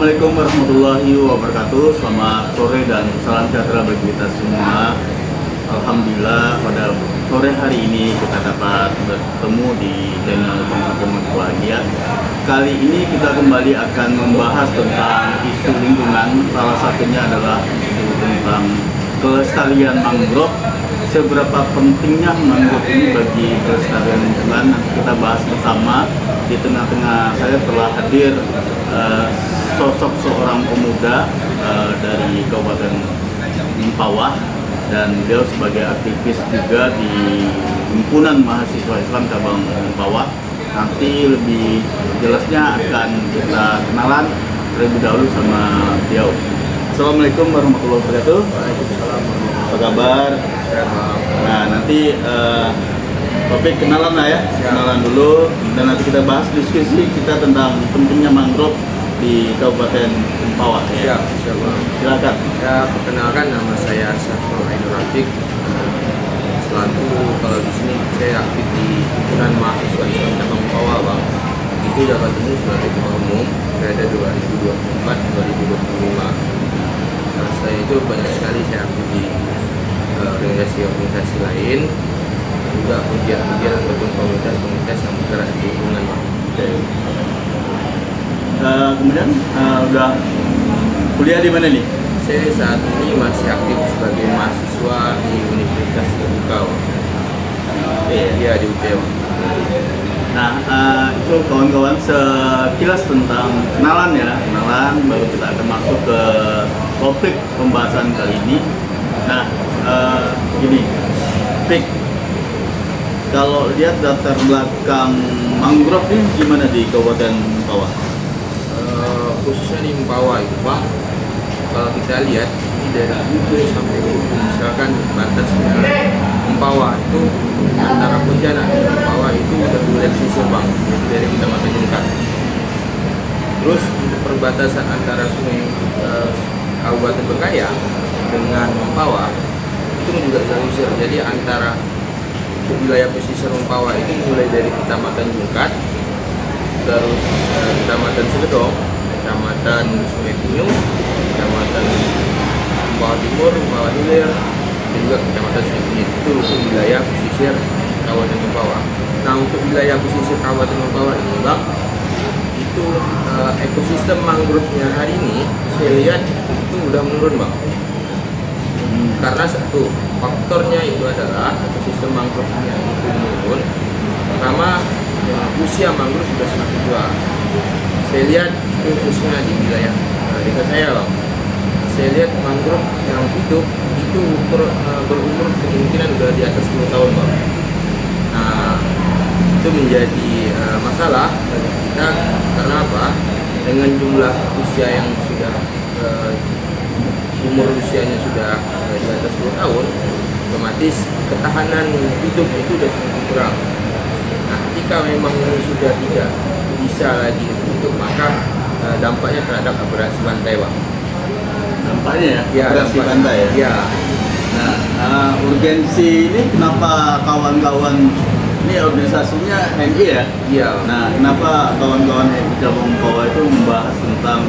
Assalamualaikum warahmatullahi wabarakatuh. Selamat sore dan salam sejahtera bagi kita semua. Alhamdulillah pada sore hari ini kita dapat bertemu di channel Pengabdian Bahagia. Kali ini kita kembali akan membahas tentang isu lingkungan. Salah satunya adalah isu tentang kelestarian mangrove. Seberapa pentingnya mangrove ini bagi kelestarian lingkungan, nanti kita bahas bersama. Di tengah-tengah saya telah hadir sosok seorang pemuda dari Kabupaten Mempawah, dan beliau sebagai aktivis juga di Himpunan Mahasiswa Islam Cabang Mempawah. Nanti lebih jelasnya akan kita kenalan terlebih dahulu sama beliau. Assalamualaikum warahmatullahi wabarakatuh. Waalaikumsalam. Apa kabar? Nah, nanti topik kenalan lah ya, kenalan dulu, dan nanti kita bahas diskusi kita tentang pentingnya mangrove di Kabupaten Mempawah ya. Silakan. Ya, perkenalkan, nama saya Syafrul Ainur Rafiq. Selaku kalau di sini saya aktif di Himpunan Mahasiswa Islam Cabang Mempawah, Bang. Itu dapat ini sebagai ketua umum periode 2024-2025. Saya itu banyak sekali saya aktif di organisasi lain, juga kegiatan ataupun komunitas yang bergerak di lingkungan, Bang. Kemudian udah kuliah di mana nih? Saya saat ini masih aktif sebagai mahasiswa di Universitas Terbuka. Iya, di UTM. Nah, itu kawan-kawan sekilas tentang kenalan ya, kenalan, baru kita akan masuk ke topik pembahasan kali ini. Nah, gini, Pik, kalau lihat latar belakang mangrove ini gimana di Kabupaten Mempawah? Khususnya di Mempawah itu, Bang, kalau kita lihat ini dari Ubud sampai Ubud, misalkan batasnya Mempawah itu antara Pontianak dan Mempawah itu udah wilayah pesisir, Bang, itu dari Kecamatan Jungkat. Terus untuk perbatasan antara Sungai Kabupaten Bengkayang dengan Mempawah itu juga pesisir. Jadi antara wilayah pesisir Mempawah itu mulai dari Kecamatan Jungkat, terus Kecamatan Segedong, Kecamatan Sungai Pinyu, Kecamatan Mempawah Timur, Mempawah Hilir, dan juga Kecamatan Sungai Pinyu. Itu wilayah pesisir Kabupaten Mempawah. Nah, untuk wilayah pesisir Kabupaten Mempawah ini, Bang, itu ekosistem mangrove-nya hari ini saya lihat itu udah menurun, Bang. Karena satu faktornya itu adalah ekosistem mangrove-nya itu menurun. Pertama, usia mangrove sudah semakin tua. Saya lihat khususnya di wilayah desa saya, Bang. Saya lihat mangrove yang hidup itu berumur kemungkinan sudah di atas 10 tahun, Bang. Nah, itu menjadi masalah bagi kita. Karena apa? Dengan jumlah usia yang sudah umur usianya sudah di atas 10 tahun, otomatis ketahanan hidup itu sudah semakin kurang. Nah, jika memang ini sudah tidak bisa lagi untuk, maka dampaknya terhadap abrasi pantai, Bang. Dampaknya Ya, abrasi pantai ya? Ya. Nah, urgensi ini kenapa kawan-kawan, ini organisasinya HMI ya? Iya. Nah, kenapa kawan-kawan HMI Cabang Mempawah itu membahas tentang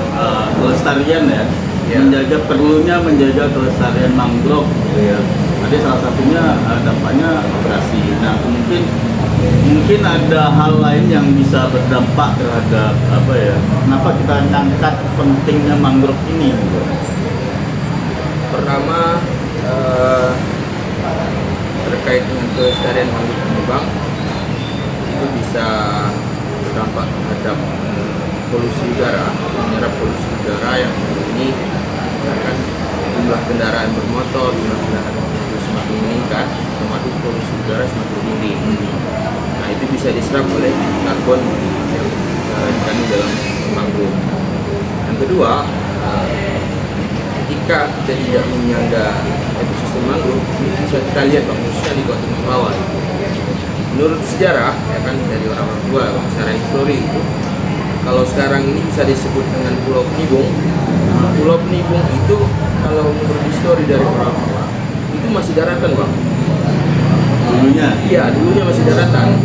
kelestarian ya? Ya. Perlunya menjaga kelestarian mangrove gitu ya. Jadi salah satunya dampaknya abrasi. Nah, mungkin ada hal lain yang bisa berdampak terhadap apa ya? Kenapa kita ngangkat pentingnya mangrove ini? Gitu? Pertama, terkait dengan kelestarian mangrove ini, Bang, itu bisa berdampak terhadap polusi udara, menyerap polusi udara yang ini kan jumlah kendaraan bermotor, jumlah kendaraan itu semakin meningkat, otomatis polusi udara semakin tinggi. Nah, itu bisa diserap oleh karbon yang dikandung dalam mangrove. Yang kedua, jika kita tidak menyangga ekosistem mangrove, bisa kita lihat, Bang, khususnya di Kota Mempawah. Menurut sejarah, ya kan, dari orang-orang tua, secara histori itu, kalau sekarang ini bisa disebut dengan Pulau Penibung. Pulau Penibung itu kalau menurut histori dari orang tua itu masih daratan, Bang. Dulunya? Iya, dulunya masih daratan.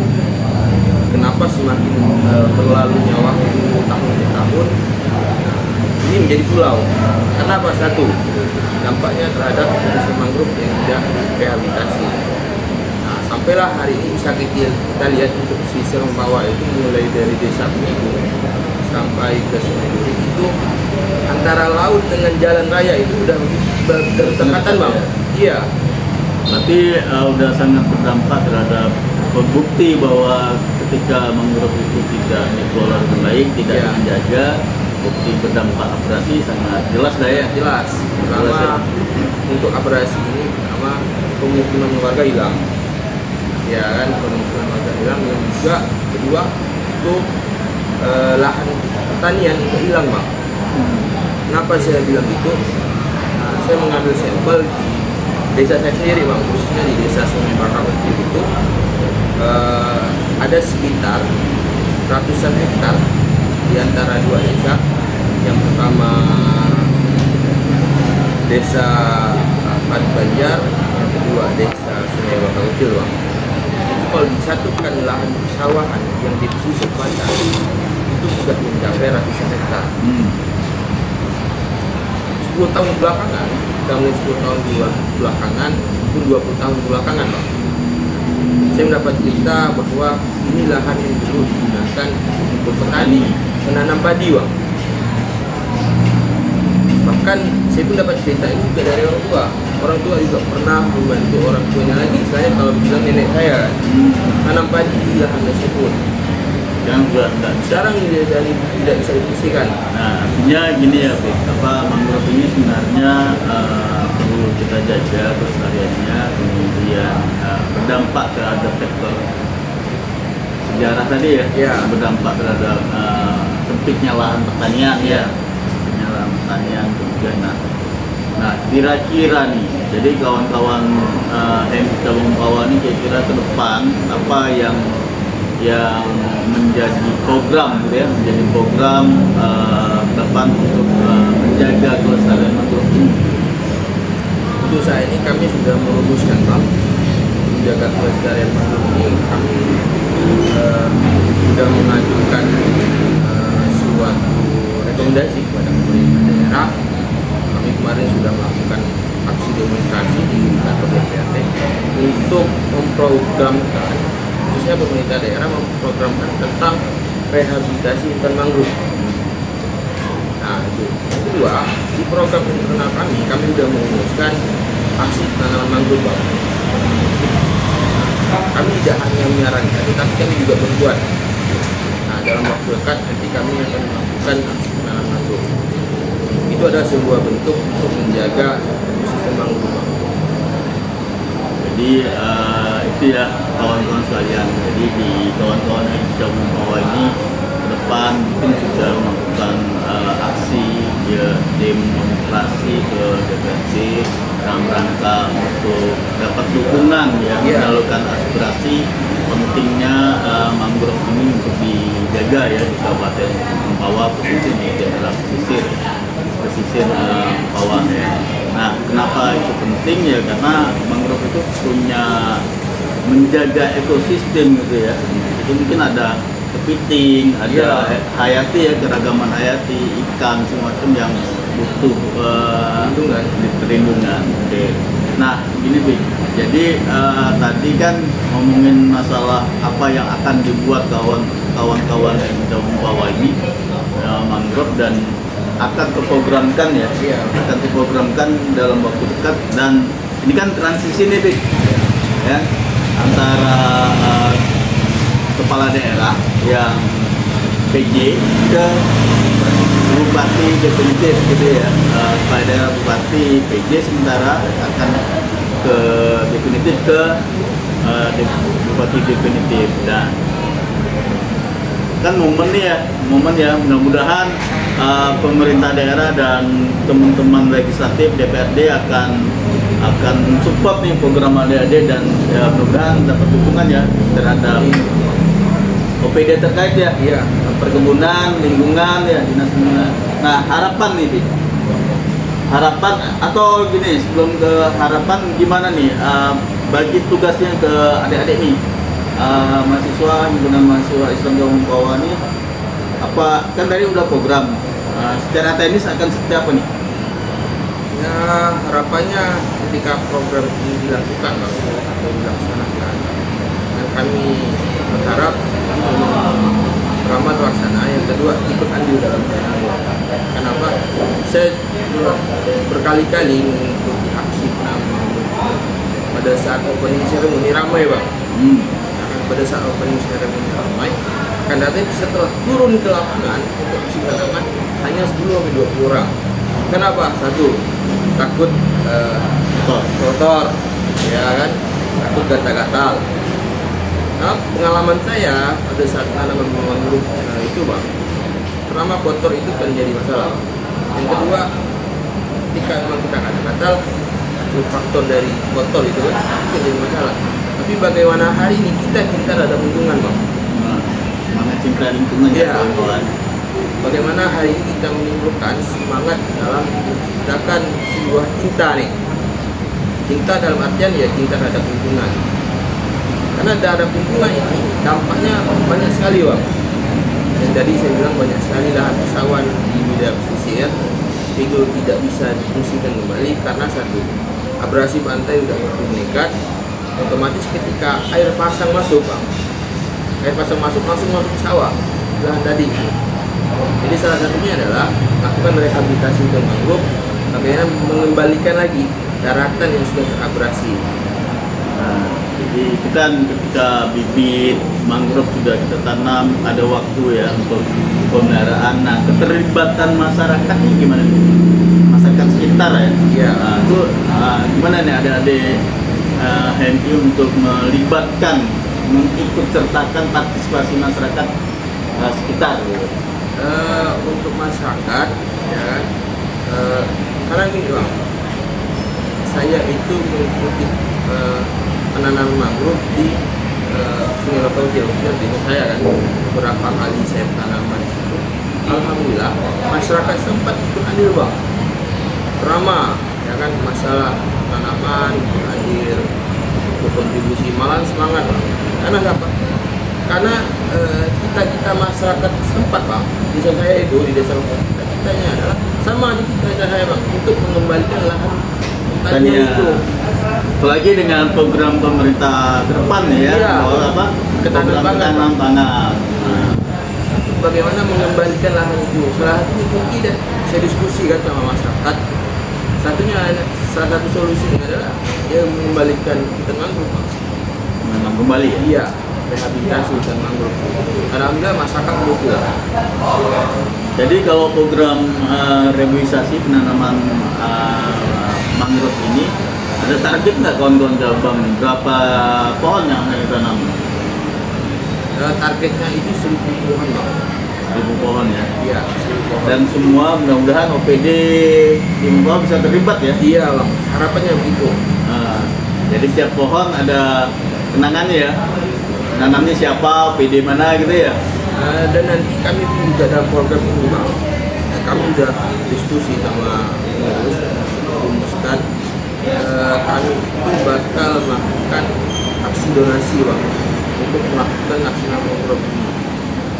Kenapa semakin berlalunya waktu tahun ke tahun, ini menjadi pulau. Kenapa? Satu, dampaknya terhadap ekosistem mangrove yang tidak rehabilitasi. Nah, sampailah hari ini bisa kita lihat untuk pesisir Mempawah itu mulai dari desa Peniku sampai ke Sungai Lurik itu antara laut dengan jalan raya itu udah berdekatan bang. Iya. Berarti udah sangat berdampak terhadap bukti bahwa ketika mangrove itu tidak dikelola dengan baik, tidak dijaga, bukti berdampak abrasi sangat jelas lah ya. Jelas. Pertama untuk abrasi ini pertama pemukiman warga hilang. Ya kan, pemukiman warga hilang, yang juga kedua itu lahan pertanian itu hilang bang. Kenapa saya bilang itu? Nah, saya mengambil sampel di desa saya sendiri bang, khususnya di desa Sungai Bakar itu ada sekitar ratusan hektar di antara dua desa. Yang pertama desa Pad Banjar, yang kedua desa Sungai Bakar Kecil bang. Itu kalau disatukan lahan persawahan yang di pesisir pantai itu sudah mencapai ratusan hektar. 10 tahun belakangan, kita mulai 10 tahun belakangan, pun 20 tahun belakangan bang, saya mendapat cerita bahwa ini lahan yang dulu digunakan untuk petani menanam padi bang. Bahkan saya pun dapat cerita itu juga dari orang tua juga pernah membantu orang tuanya lagi, misalnya kalau bilang nenek saya tanam padi di lahan tersebut. Sekarang tidak bisa difungsikan. Nah, artinya gini ya, Bik, mangrove ini sebenarnya perlu kita jaga kelestariannya, kemudian berdampak terhadap sektor sejarah tadi ya, berdampak terhadap sempitnya lahan pertanian sempitnya lahan pertanian kemudian. Nah, kira-kira nih, jadi kawan-kawan MK Mempawah ini kira-kira ke depan apa yang menjadi program gitu ya, menjadi program depan untuk menjaga kelestarian mangrove ini. Untuk saat ini kami sudah merumuskan bang, menjaga kelestarian mangrove ini kami sudah mengajukan suatu rekomendasi kepada pemerintah daerah. Kami kemarin sudah melakukan aksi demonstrasi di kantor DPRD untuk memprogramkan, khususnya pemerintah daerah memprogramkan tentang rehabilitasi hutan mangrove. Nah itu. Yang kedua, di program internal kami sudah merumuskan aksi penanaman mangrove bang. Kami tidak hanya menyarankan, tetapi kami juga berbuat. Nah dalam waktu dekat nanti kami akan melakukan aksi penanaman mangrove. Itu adalah sebuah bentuk untuk menjaga ekosistem mangrove. Jadi itu ya kawan-kawan sekalian. Jadi di kawan-kawan yang bisa Mempawah ini ke depan mungkin sudah melakukan aksi demonstrasi ke DPRD dalam rangka untuk dapat dukungan menyalurkan aspirasi pentingnya mangrove ini untuk dijaga ya di Kabupaten Mempawah, khususnya di daerah pesisir Mempawah ya. Nah, kenapa itu penting ya? Karena mangrove itu punya menjaga ekosistem gitu ya. Itu mungkin ada kepiting, ada hayati ya, keragaman hayati, ikan semacam yang butuh perlindungan. Oke. Nah, gini Bik. Jadi tadi kan ngomongin masalah apa yang akan dibuat kawan-kawan yang sudah Mempawah ini mangrove dan akan terprogramkan akan diprogramkan dalam waktu dekat. Dan ini kan transisi nih Bik, ya, antara kepala daerah yang PJ ke bupati definitif gitu ya. Kepala daerah bupati PJ sementara akan ke definitif ke bupati definitif. Dan kan momen ya mudah-mudahan pemerintah daerah dan teman-teman legislatif DPRD akan support nih program AD/AD dan ya mudah-mudahan dapat dukungan ya terhadap OPD terkait ya, perkebunan, lingkungan ya, dinas lingkungan. Nah, harapan nih harapan atau gini, sebelum ke harapan gimana nih bagi tugasnya ke adik-adik nih, mahasiswa himpunan mahasiswa Islam Mempawah nih, apa kan tadi udah program secara teknis akan seperti apa nih? Ya harapannya ketika program ini dilakukan Bang, atau dilaksanakan, dan kami berharap pertama terlaksana, yang kedua ikut andil dalam penanganan. Kenapa? Saya berkali-kali mengikuti aksi penanganan pada saat opening ceremony ramai Bang. Pada saat opening ceremony ramai, akan datang setelah turun ke lapangan untuk aksi penanganan hanya 10-20 orang. Kenapa? Satu, takut kotor, ya kan? Takut gatal-gatal. Nah, pengalaman saya pada saat tanaman mangrove itu Bang, pertama kotor itu kan jadi masalah. Yang kedua, ketika memang kita gatal, faktor dari kotor itu kan jadi masalah. Tapi bagaimana hari ini kita cinta terhadap lingkungan Bang? Semangat cinta lingkungan ya kawan-kawan. Bagaimana hari ini kita menimbulkan semangat dalam menciptakan sebuah cinta nih. Cinta dalam artian ya cinta terhadap lingkungan. Karena terhadap lingkungan ini dampaknya banyak sekali Bang. Dan tadi saya bilang banyak sekali lahan usahawan di bidang pesisir itu tidak bisa difungsikan kembali karena satu, abrasi pantai sudah makin meningkat. Otomatis ketika air pasang masuk Bang, air pasang masuk langsung masuk sawah lahan tadi. Jadi salah satunya adalah lakukan rehabilitasi hutan mangrove, bagaimana mengembalikan lagi daratan yang sudah terabrasi. Jadi kan ketika bibit mangrove sudah kita tanam, ada waktu ya untuk pemeliharaan. Nah, keterlibatan masyarakat ini gimana nih? Masyarakat sekitar ya? Iya. Itu gimana nih adik-adik HMI untuk melibatkan, mengikut sertakan partisipasi masyarakat sekitar gitu? Untuk masyarakat ya kan, karena gini Bang, saya itu mengikuti penanaman mangrove di Sungai Lokau Jawa Timur saya kan, beberapa kali saya tanaman itu. Alhamdulillah masyarakat sempat ikut andil Bang. Pertama ya kan, masalah tanaman hadir, berkontribusi, malah semangat Bang. Karena apa? Karena kita masyarakat setempat Bang, desa saya itu di desa Lokau, kita-kitanya adalah sama di kita saya Bang, untuk mengembalikan lahan hutannya itu. Apalagi dengan program pemerintah ke depan ya, Iya, apa? ketahanan pangan. Bagaimana mengembalikan lahan itu? Salah satu kunci dan saya diskusikan sama masyarakat. Salah satu solusinya adalah ya mengembalikan hutan mangrove Bang. Memang kembali ya? Iya, rehabilitasi hutan mangrove. Alhamdulillah masyarakat mendukung. Jadi kalau program rehabilitasi penanaman mangrove ini ada target nggak kawan-kawan Jalbang? Berapa pohon yang akan ditanam? Targetnya itu 1.000 pohon Bang. 1.000 pohon ya? Iya, 1.000 pohon. Dan semua mudah-mudahan OPD di Mempawah bisa terlibat ya? Iya Bang, harapannya begitu. Jadi setiap pohon ada kenangannya ya? Nanamnya siapa, OPD mana gitu ya? Dan nanti kami pun juga dalam program ini Bang, kami sudah diskusi sama pengurus, rumuskan kami itu bakal melakukan aksi donasi Bang, untuk melakukan aksi mangrove ini.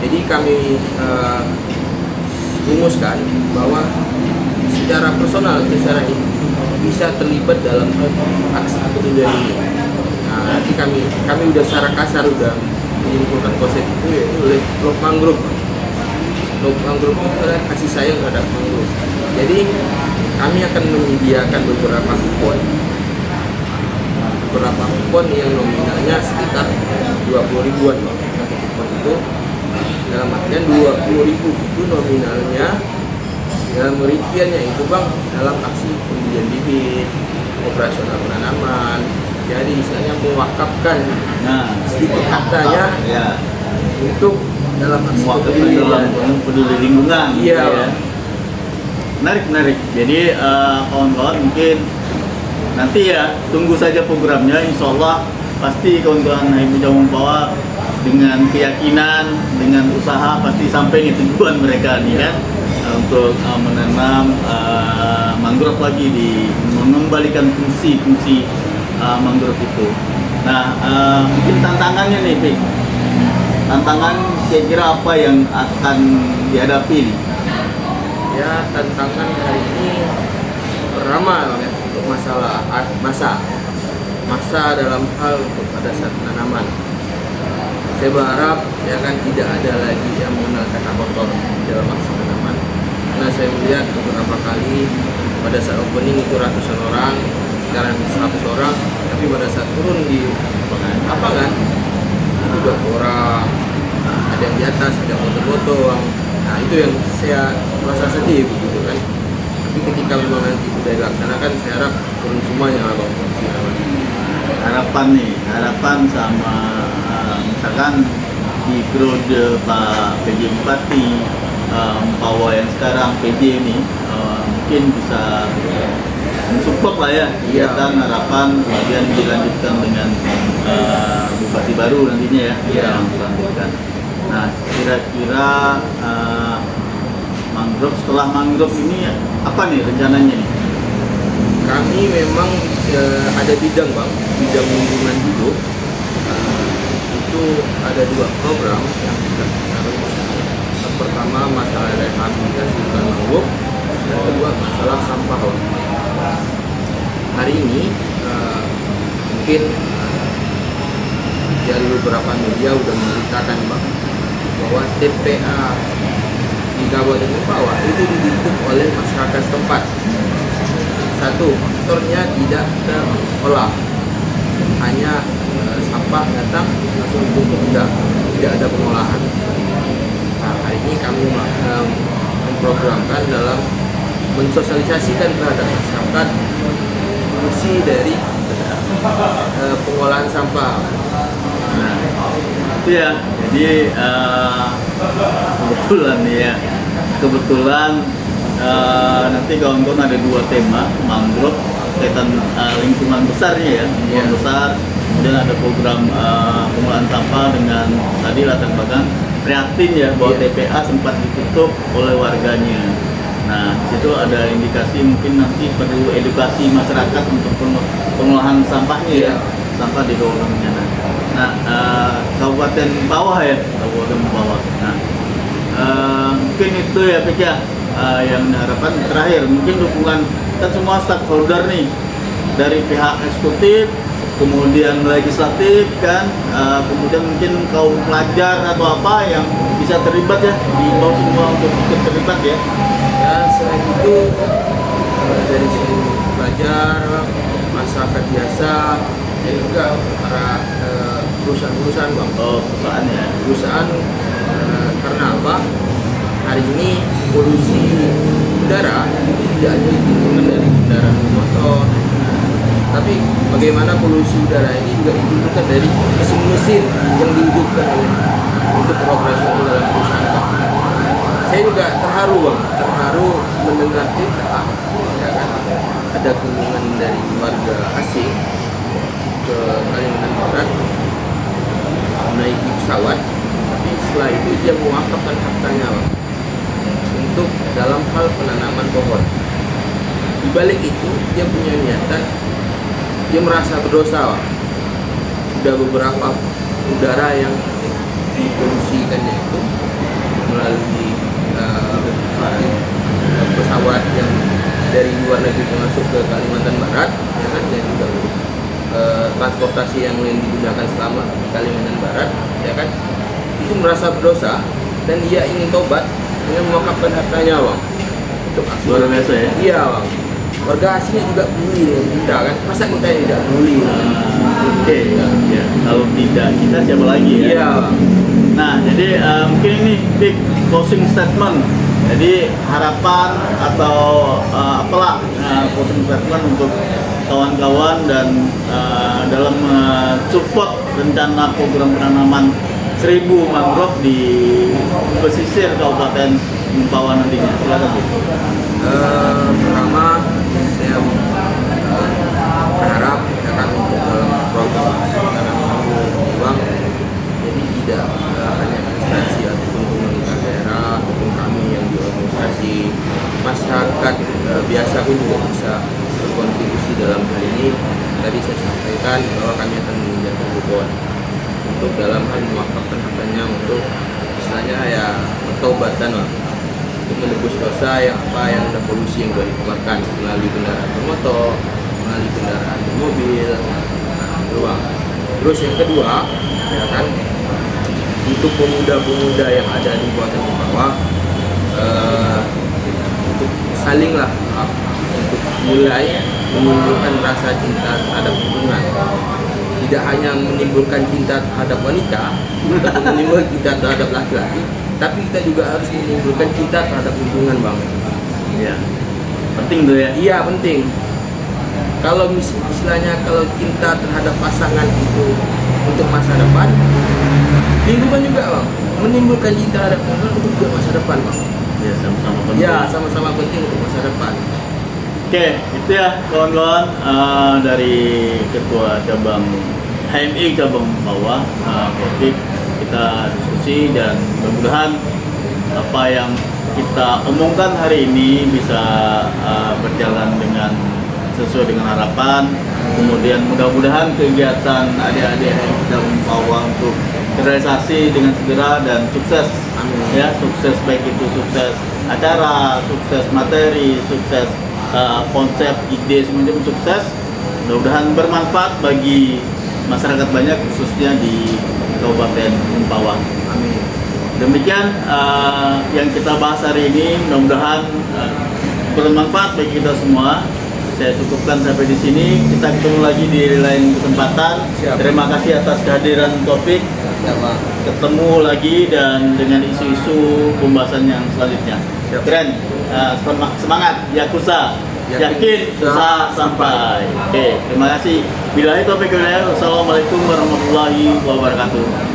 Jadi kami rumuskan bahwa secara personal, secara bisa terlibat dalam aksi peninjauan ini. Nah, nanti kami udah secara kasar udah menyimpulkan konsep itu yaitu oleh Love Mangrove. Love Mangrove itu adalah kasih sayang terhadap mangrove. Jadi kami akan menyediakan beberapa kupon yang nominalnya sekitar 20 ribuan Bang. Satu kupon itu dalam artian 20 ribu itu nominalnya, dalam rinciannya itu Bang dalam aksi pembelian bibit, operasional penanaman. Jadi istilahnya mewakafkan sedikit hartanya ya, untuk dalam aksi peduli lingkungan. Iya. Ya. Menarik. Jadi kawan-kawan mungkin nanti ya tunggu saja programnya. Insya Allah pasti kawan-kawan HMI Jawa Mempawah dengan keyakinan, dengan usaha pasti sampai nih tujuan mereka nih kan, untuk menanam mangrove lagi, mengembalikan fungsi mangrove itu. Nah, mungkin tantangannya nih, Pik. Tantangan kira-kira apa yang akan dihadapi nih? Ya, tantangan hari ini pertama ya, untuk masalah masa dalam hal untuk pada saat penanaman. Saya berharap ya kan tidak ada lagi yang mengenal kata kotor di dalam masa penanaman. Karena saya melihat beberapa kali pada saat opening itu ratusan orang, sekarang 100 orang, tapi pada saat turun di lapangan itu 20 orang, ada yang di atas, ada foto-foto. Nah itu yang saya merasa sedih begitu kan. Tapi ketika memang nanti sudah dilaksanakan, saya harap turun semuanya lah Bang. Harapan sama misalkan di periode Pak PJ Bupati Empawa yang sekarang PJ ini mungkin bisa mensupport lah ya kegiatan harapan, kemudian dilanjutkan dengan Bupati baru nantinya ya yang dilanjutkan. Nah kira-kira mangrove, setelah mangrove ini apa nih rencananya nih? Kami memang ada bidang Bang, bidang lingkungan hidup. Itu ada 2 program yang sudah kita lakukan. Yang pertama masalah rehabilitasi hutan mangrove, dan kedua masalah sampah. Hari ini mungkin dari beberapa media sudah memberitakan Bang, bahwa TPA di Kabupaten Empawa itu dibentuk oleh masyarakat setempat. Satu, faktornya tidak terolah, hanya sampah datang langsung ditutup, tidak ada pengolahan. Nah, hari ini kami memprogramkan dalam mensosialisasikan terhadap masyarakat fungsi dari pengolahan sampah. Nah, itu ya. Jadi kebetulan nih ya, nanti kawan-kawan ada 2 tema mangrove kaitan lingkungan besarnya ya, lingkungan besar. Kemudian ada program pengolahan sampah dengan tadi latar belakang prihatin ya bahwa TPA sempat ditutup oleh warganya. Nah, situ ada indikasi mungkin nanti perlu edukasi masyarakat untuk pengolahan sampahnya ya, sampah di kawasannya. Nah, Kabupaten Bawah ya, Kabupaten Bawah. Nah, mungkin itu ya Pik ya, yang harapan terakhir mungkin dukungan kan semua stakeholder nih, dari pihak eksekutif, kemudian legislatif kan, kemudian mungkin kaum pelajar atau apa yang bisa terlibat ya, diimbau semua untuk ikut terlibat ya. Ya selain itu dari sisi pelajar, masyarakat biasa, dan juga para perusahaan-perusahaan Bang. Oh, perusahaan ya. Perusahaan karena apa? Hari ini polusi udara itu tidak hanya ditimbulkan dari kendaraan motor, tapi bagaimana polusi udara ini juga ditimbulkan dari mesin-mesin yang dihidupkan untuk beroperasi dalam perusahaan. Saya juga terharu Bang, mendengar cerita ya kan, ada kunjungan dari warga asing ke Kalimantan Barat menaiki pesawat, tapi setelah itu dia mewakafkan hartanya Bang, untuk dalam hal penanaman pohon. Di balik itu dia punya niatan, dia merasa berdosa Bang. Sudah beberapa udara yang dipolusikannya itu melalui pesawat yang dari luar negeri masuk ke Kalimantan Barat ya kan, dan juga transportasi yang lain digunakan selama di Kalimantan Barat ya kan, itu merasa berdosa dan dia ingin tobat dengan mewakafkan hartanya Bang untuk aksi. Luar biasa ya. Iya Bang, warga asingnya juga peduli dengan kita kan, masa kita tidak peduli? Oke, ya. Kalau tidak kita siapa lagi ya? Iya Bang. Nah, jadi mungkin ini big closing statement. Jadi harapan atau apalah closing statement untuk kawan-kawan dan dalam support rencana program penanaman 1000 mangrove di pesisir Kabupaten Empawa nantinya. Silakan Bu. Pertama saya berharap ya kan dalam program penanaman Bang, jadi tidak hanya instansi ataupun pemerintah daerah ataupun kami yang di organisasi masyarakat biasa pun juga bisa berkontribusi dalam hal ini. Tadi saya sampaikan bahwa kami akan menginjak pohon untuk dalam hal mewakafkan hartanya untuk istilahnya ya pertobatan lah. untuk menebus dosa yang ada polusi yang sudah dikeluarkan melalui kendaraan bermotor, melalui kendaraan bermobil. Terus yang kedua, ya kan, untuk pemuda-pemuda yang ada di Kabupaten Mempawah, untuk salinglah untuk mulai menimbulkan rasa cinta terhadap hubungan. Tidak hanya menimbulkan cinta terhadap wanita atau menimbulkan cinta terhadap laki-laki, tapi kita juga harus menimbulkan cinta terhadap hubungan, Bang. Iya. Penting tuh ya. Iya, penting. Kalau istilahnya kalau cinta terhadap pasangan itu untuk masa depan, lingkungan juga, Bang, menimbulkan cinta terhadap hubungan untuk masa depan, Bang. Ya, sama-sama penting. Ya, sama-sama penting untuk masa depan. Oke, itu ya kawan-kawan, dari Ketua Cabang HMI Cabang Mempawah, Taufik, kita diskusi dan mudah-mudahan apa yang kita omongkan hari ini bisa berjalan dengan sesuai dengan harapan. Kemudian mudah-mudahan kegiatan adik-adik HMI Cabang Mempawah untuk terrealisasi dengan segera dan sukses. Amin. Ya, sukses baik itu sukses acara, sukses materi, sukses konsep, ide, semuanya sukses. Mudah-mudahan bermanfaat bagi masyarakat banyak, khususnya di Kabupaten Mempawah. Amin. Demikian yang kita bahas hari ini, mudah-mudahan bermanfaat bagi kita semua. Saya cukupkan sampai di sini. Kita ketemu lagi di lain kesempatan. Siap. Terima kasih atas kehadiran Taufik. Ya, Bang. Ketemu lagi dan dengan isu-isu pembahasan yang selanjutnya. Siap. Keren. Semangat, Yakuza. Yakin usaha sampai. Oke, terima kasih. Billahi taufiq wal hidayah. Wassalamualaikum warahmatullahi wabarakatuh.